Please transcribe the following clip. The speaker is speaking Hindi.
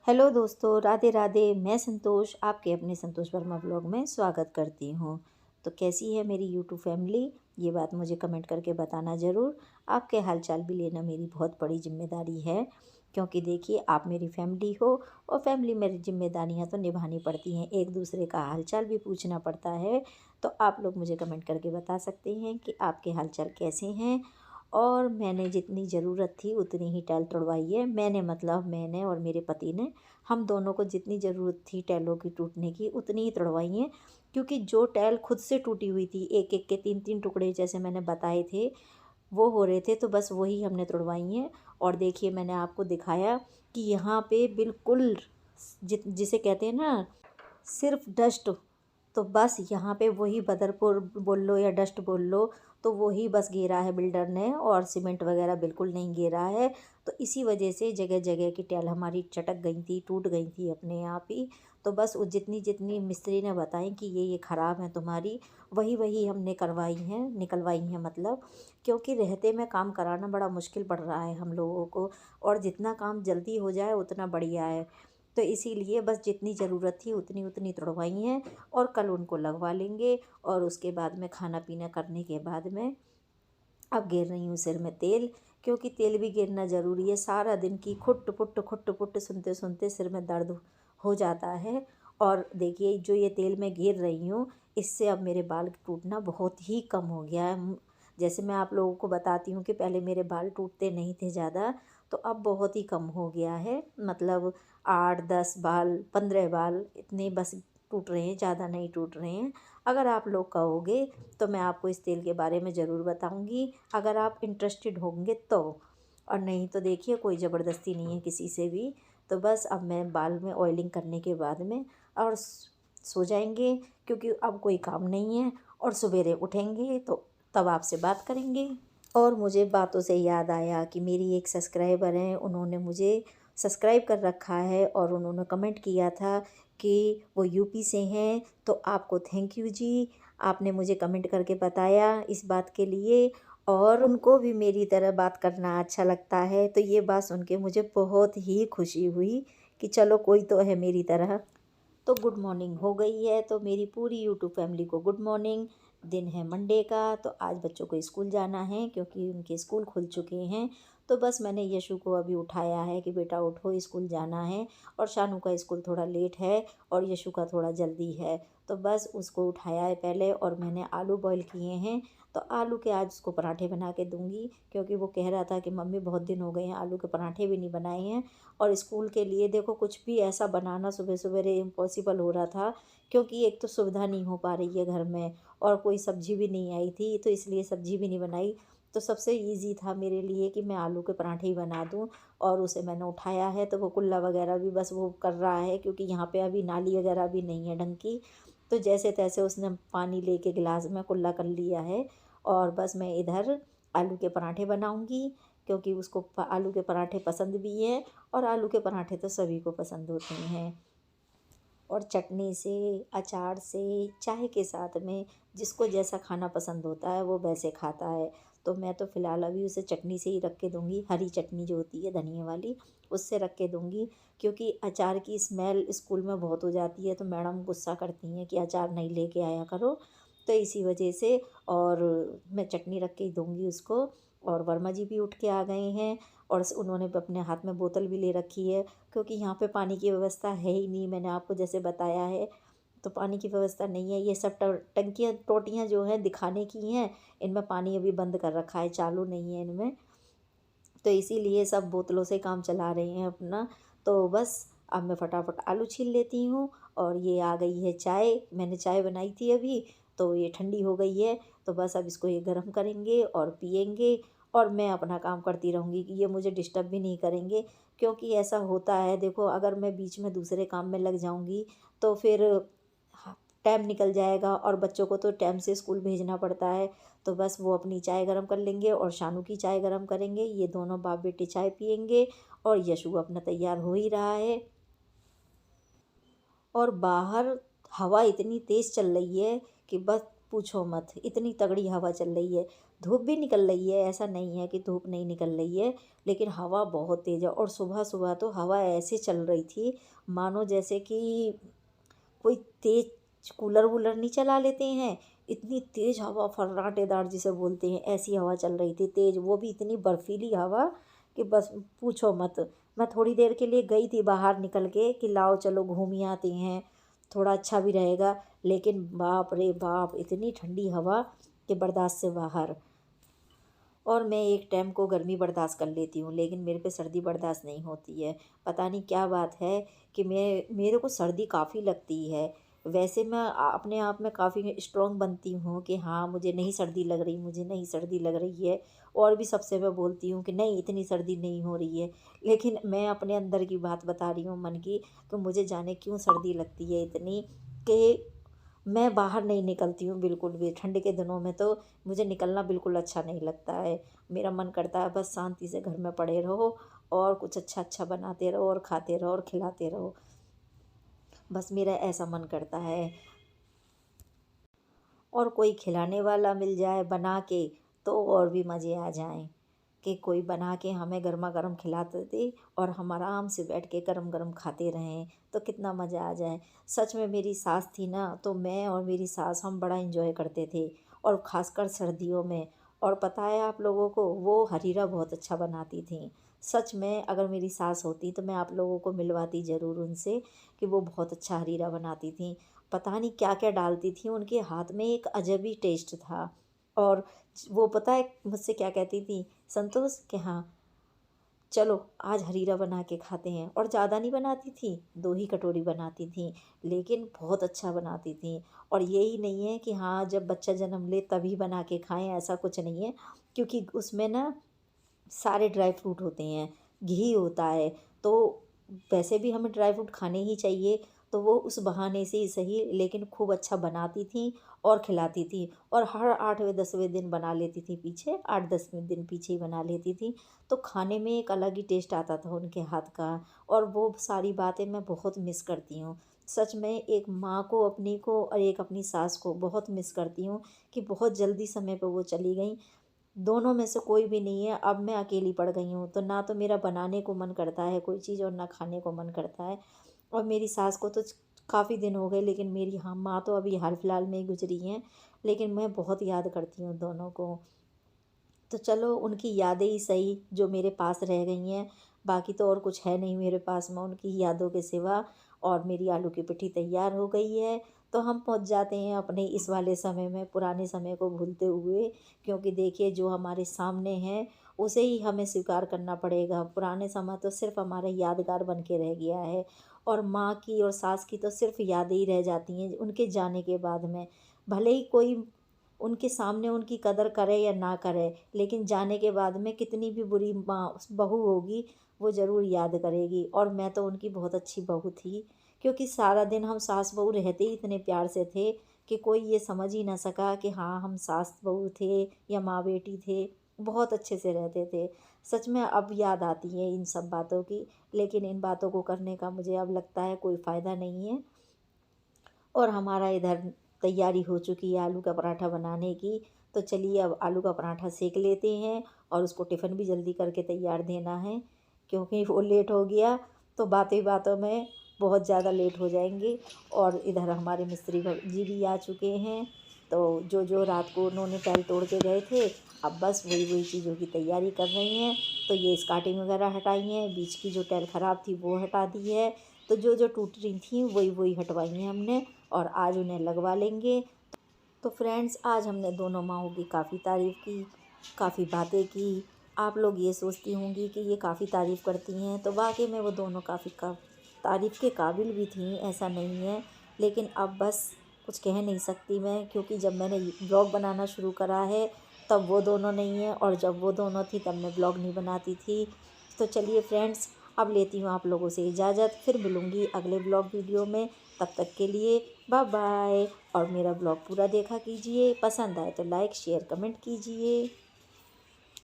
हेलो दोस्तों, राधे राधे। मैं संतोष आपके अपने संतोष वर्मा ब्लॉग में स्वागत करती हूँ। तो कैसी है मेरी यूट्यूब फैमिली, ये बात मुझे कमेंट करके बताना ज़रूर। आपके हालचाल भी लेना मेरी बहुत बड़ी जिम्मेदारी है, क्योंकि देखिए आप मेरी फैमिली हो और फैमिली मेरी जिम्मेदारियाँ तो निभानी पड़ती हैं, एक दूसरे का हालचाल भी पूछना पड़ता है। तो आप लोग मुझे कमेंट करके बता सकते हैं कि आपके हालचाल कैसे हैं। और मैंने जितनी ज़रूरत थी उतनी ही टाइल तुड़वाई है। मैंने मतलब मैंने और मेरे पति ने, हम दोनों को जितनी ज़रूरत थी टाइलों की टूटने की उतनी ही तुड़वाई हैं। क्योंकि जो टाइल खुद से टूटी हुई थी, एक एक के तीन तीन टुकड़े जैसे मैंने बताए थे वो हो रहे थे, तो बस वही हमने तुड़वाई हैं। और देखिए मैंने आपको दिखाया कि यहाँ पे बिल्कुल जिसे कहते हैं ना, सिर्फ डस्ट। तो बस यहाँ पे वही बदरपुर बोल लो या डस्ट बोल लो, तो वही बस घेरा है बिल्डर ने, और सीमेंट वगैरह बिल्कुल नहीं घेरा है। तो इसी वजह से जगह जगह की टाइल हमारी चटक गई थी, टूट गई थी अपने आप ही। तो बस वो जितनी जितनी मिस्त्री ने बताई कि ये ख़राब है तुम्हारी, वही वही हमने करवाई हैं, निकलवाई हैं मतलब। क्योंकि रहते में काम कराना बड़ा मुश्किल पड़ रहा है हम लोगों को, और जितना काम जल्दी हो जाए उतना बढ़िया है। तो इसीलिए बस जितनी ज़रूरत थी उतनी उतनी तुड़वाई हैं, और कल उनको लगवा लेंगे। और उसके बाद में खाना पीना करने के बाद में अब गिर रही हूँ सिर में तेल, क्योंकि तेल भी गिरना ज़रूरी है। सारा दिन की खुट पुट सुनते सुनते सिर में दर्द हो जाता है। और देखिए जो ये तेल मैं गिर रही हूँ, इससे अब मेरे बाल टूटना बहुत ही कम हो गया है। जैसे मैं आप लोगों को बताती हूँ कि पहले मेरे बाल टूटते नहीं थे ज़्यादा, तो अब बहुत ही कम हो गया है। मतलब 8 10 बाल 15 बाल इतने बस टूट रहे हैं, ज़्यादा नहीं टूट रहे हैं। अगर आप लोग कहोगे तो मैं आपको इस तेल के बारे में ज़रूर बताऊंगी, अगर आप इंटरेस्टेड होंगे तो। और नहीं तो देखिए कोई ज़बरदस्ती नहीं है किसी से भी। तो बस अब मैं बाल में ऑयलिंग करने के बाद में और सो जाएंगे, क्योंकि अब कोई काम नहीं है। और सवेरे उठेंगे तो तब आपसे बात करेंगे। और मुझे बातों से याद आया कि मेरी एक सब्सक्राइबर हैं, उन्होंने मुझे सब्सक्राइब कर रखा है और उन्होंने कमेंट किया था कि वो यूपी से हैं। तो आपको थैंक यू जी, आपने मुझे कमेंट करके बताया इस बात के लिए। और उनको भी मेरी तरह बात करना अच्छा लगता है, तो ये बात सुन के मुझे बहुत ही खुशी हुई कि चलो कोई तो है मेरी तरह। तो गुड मॉर्निंग हो गई है, तो मेरी पूरी यूट्यूब फैमिली को गुड मॉर्निंग। दिन है मंडे का, तो आज बच्चों को स्कूल जाना है क्योंकि उनके स्कूल खुल चुके हैं। तो बस मैंने यशु को अभी उठाया है कि बेटा उठो स्कूल जाना है। और शानू का स्कूल थोड़ा लेट है और यशु का थोड़ा जल्दी है। तो बस उसको उठाया है पहले, और मैंने आलू बॉईल किए हैं। तो आलू के आज उसको पराठे बना के दूंगी, क्योंकि वो कह रहा था कि मम्मी बहुत दिन हो गए हैं आलू के पराठे भी नहीं बनाए हैं। और स्कूल के लिए देखो कुछ भी ऐसा बनाना सुबह सवेरे इम्पॉसिबल हो रहा था, क्योंकि एक तो सुविधा नहीं हो पा रही है घर में, और कोई सब्ज़ी भी नहीं आई थी, तो इसलिए सब्ज़ी भी नहीं बनाई। तो सबसे इजी था मेरे लिए कि मैं आलू के पराठे ही बना दूं। और उसे मैंने उठाया है, तो वो कुल्ला वगैरह भी बस वो कर रहा है, क्योंकि यहाँ पे अभी नाली वगैरह भी नहीं है ढंग की। तो जैसे तैसे उसने पानी लेके गिलास में कुल्ला कर लिया है। और बस मैं इधर आलू के पराठे बनाऊंगी, क्योंकि उसको आलू के पराठे पसंद भी हैं। और आलू के पराठे तो सभी को पसंद होते हैं। और चटनी से, अचार से, चाय के साथ में जिसको जैसा खाना पसंद होता है वो वैसे खाता है। तो मैं तो फ़िलहाल अभी उसे चटनी से ही रख के दूँगी, हरी चटनी जो होती है धनिया वाली, उससे रख के दूँगी। क्योंकि अचार की स्मेल स्कूल में बहुत हो जाती है, तो मैडम गुस्सा करती हैं कि अचार नहीं लेके आया करो। तो इसी वजह से, और मैं चटनी रख के ही दूँगी उसको। और वर्मा जी भी उठ के आ गए हैं, और उन्होंने भी अपने हाथ में बोतल भी ले रखी है, क्योंकि यहाँ पे पानी की व्यवस्था है ही नहीं, मैंने आपको जैसे बताया है। तो पानी की व्यवस्था नहीं है, ये सब टंकियाँ टोटियाँ जो हैं दिखाने की हैं, इनमें पानी अभी बंद कर रखा है, चालू नहीं है इनमें। तो इसीलिए सब बोतलों से काम चला रहे हैं अपना। तो बस अब मैं फटाफट आलू छील लेती हूँ। और ये आ गई है चाय, मैंने चाय बनाई थी अभी, तो ये ठंडी हो गई है। तो बस अब इसको ये गर्म करेंगे और पियेंगे। और मैं अपना काम करती रहूँगी कि ये मुझे डिस्टर्ब भी नहीं करेंगे। क्योंकि ऐसा होता है देखो, अगर मैं बीच में दूसरे काम में लग जाऊँगी तो फिर टाइम निकल जाएगा, और बच्चों को तो टाइम से स्कूल भेजना पड़ता है। तो बस वो अपनी चाय गरम कर लेंगे और शानू की चाय गरम करेंगे, ये दोनों बाप बेटे चाय पियेंगे। और यशु अपना तैयार हो ही रहा है। और बाहर हवा इतनी तेज़ चल रही है कि बस पूछो मत, इतनी तगड़ी हवा चल रही है। धूप भी निकल रही है, ऐसा नहीं है कि धूप नहीं निकल रही है, लेकिन हवा बहुत तेज़ है। और सुबह सुबह तो हवा ऐसे चल रही थी मानो जैसे कि कोई तेज कूलर वूलर नहीं चला लेते हैं, इतनी तेज हवा फर्राटेदार जिसे बोलते हैं, ऐसी हवा चल रही थी तेज, वो भी इतनी बर्फीली हवा कि बस पूछो मत। मैं थोड़ी देर के लिए गई थी बाहर निकल के कि लाओ चलो घूम ही आते हैं, थोड़ा अच्छा भी रहेगा, लेकिन बाप रे बाप इतनी ठंडी हवा कि बर्दाश्त से बाहर। और मैं एक टाइम को गर्मी बर्दाश्त कर लेती हूँ, लेकिन मेरे पे सर्दी बर्दाश्त नहीं होती है। पता नहीं क्या बात है कि मेरे को सर्दी काफ़ी लगती है। वैसे मैं अपने आप में काफ़ी स्ट्रॉन्ग बनती हूँ कि हाँ मुझे नहीं सर्दी लग रही, मुझे नहीं सर्दी लग रही है। और भी सबसे मैं बोलती हूँ कि नहीं इतनी सर्दी नहीं हो रही है। लेकिन मैं अपने अंदर की बात बता रही हूँ मन की, कि मुझे जाने क्यों सर्दी लगती है इतनी, कि मैं बाहर नहीं निकलती हूँ बिल्कुल भी। ठंड के दिनों में तो मुझे निकलना बिल्कुल अच्छा नहीं लगता है। मेरा मन करता है बस शांति से घर में पड़े रहो और कुछ अच्छा अच्छा बनाते रहो और खाते रहो और खिलाते रहो, बस मेरा ऐसा मन करता है। और कोई खिलाने वाला मिल जाए बना के तो और भी मज़े आ जाएं, कि कोई बना के हमें गर्मा गर्म खिलाते दे और हम आराम से बैठ के गरम गरम खाते रहें तो कितना मज़ा आ जाए। सच में मेरी सास थी ना, तो मैं और मेरी सास हम बड़ा इंजॉय करते थे, और ख़ासकर सर्दियों में। और पता है आप लोगों को, वो हरीरा बहुत अच्छा बनाती थी। सच में अगर मेरी सास होती तो मैं आप लोगों को मिलवाती ज़रूर उनसे, कि वो बहुत अच्छा हरीरा बनाती थी। पता नहीं क्या क्या डालती थी, उनके हाथ में एक अजब ही टेस्ट था। और वो पता है मुझसे क्या कहती थी, संतोष कि हाँ चलो आज हरीरा बना के खाते हैं। और ज़्यादा नहीं बनाती थी, 2 ही कटोरी बनाती थी, लेकिन बहुत अच्छा बनाती थी। और यही नहीं है कि हाँ जब बच्चा जन्म ले तभी बना के खाएं, ऐसा कुछ नहीं है, क्योंकि उसमें ना सारे ड्राई फ्रूट होते हैं, घी होता है, तो वैसे भी हमें ड्राई फ्रूट खाने ही चाहिए। तो वो उस बहाने से ही सही, लेकिन खूब अच्छा बनाती थी और खिलाती थी। और हर 8वें 10वें दिन बना लेती थी, पीछे 8-10वें दिन पीछे ही बना लेती थी। तो खाने में एक अलग ही टेस्ट आता था उनके हाथ का। और वो सारी बातें मैं बहुत मिस करती हूँ। सच में एक माँ को अपनी को और एक अपनी सास को बहुत मिस करती हूँ, कि बहुत जल्दी समय पे वो चली गई। दोनों में से कोई भी नहीं है, अब मैं अकेली पड़ गई हूँ, तो ना तो मेरा बनाने को मन करता है कोई चीज़ और ना खाने को मन करता है। और मेरी सास को तो काफ़ी दिन हो गए, लेकिन मेरी हाँ माँ तो अभी हाल फिलहाल में ही गुजरी हैं, लेकिन मैं बहुत याद करती हूँ दोनों को। तो चलो उनकी यादें ही सही जो मेरे पास रह गई हैं, बाकी तो और कुछ है नहीं मेरे पास में उनकी यादों के सिवा। और मेरी आलू की पिट्ठी तैयार हो गई है, तो हम पहुंच जाते हैं अपने इस वाले समय में, पुराने समय को भूलते हुए। क्योंकि देखिए जो हमारे सामने है उसे ही हमें स्वीकार करना पड़ेगा। पुराने समय तो सिर्फ हमारा यादगार बन के रह गया है। और माँ की और सास की तो सिर्फ यादें ही रह जाती हैं उनके जाने के बाद में। भले ही कोई उनके सामने उनकी कदर करे या ना करे, लेकिन जाने के बाद में कितनी भी बुरी माँ बहू होगी वो ज़रूर याद करेगी। और मैं तो उनकी बहुत अच्छी बहू थी, क्योंकि सारा दिन हम सास बहू रहते ही इतने प्यार से थे कि कोई ये समझ ही ना सका कि हाँ हम सास बहू थे या माँ बेटी थे। बहुत अच्छे से रहते थे। सच में अब याद आती है इन सब बातों की, लेकिन इन बातों को करने का मुझे अब लगता है कोई फ़ायदा नहीं है। और हमारा इधर तैयारी हो चुकी है आलू का पराठा बनाने की। तो चलिए अब आलू का पराठा सेक लेते हैं, और उसको टिफ़िन भी जल्दी करके तैयार देना है, क्योंकि वो लेट हो गया तो बातों बातों में बहुत ज़्यादा लेट हो जाएंगे। और इधर हमारे मिस्त्री जी भी आ चुके हैं, तो जो जो रात को उन्होंने टाइल तोड़ के गए थे, अब बस वही वही चीज़ों की तैयारी कर रही हैं। तो ये स्कार्टिंग वगैरह हटाई हैं, बीच की जो टाइल ख़राब थी वो हटा दी है। तो जो जो टूट रही थी वही वही हटवाई हैं हमने, और आज उन्हें लगवा लेंगे। तो फ्रेंड्स आज हमने दोनों माओं की काफ़ी तारीफ़ की, काफ़ी बातें की। आप लोग ये सोचती होंगी कि ये काफ़ी तारीफ़ करती हैं, तो वाकई में वो दोनों काफ़ी तारीफ़ के काबिल भी थीं, ऐसा नहीं है। लेकिन अब बस कुछ कह नहीं सकती मैं, क्योंकि जब मैंने ब्लॉग बनाना शुरू करा है तब वो दोनों नहीं हैं, और जब वो दोनों थी तब मैं ब्लॉग नहीं बनाती थी। तो चलिए फ्रेंड्स अब लेती हूँ आप लोगों से इजाज़त, फिर मिलूँगी अगले ब्लॉग वीडियो में। तब तक के लिए बाय बाय। और मेरा ब्लॉग पूरा देखा कीजिए, पसंद आए तो लाइक शेयर कमेंट कीजिए।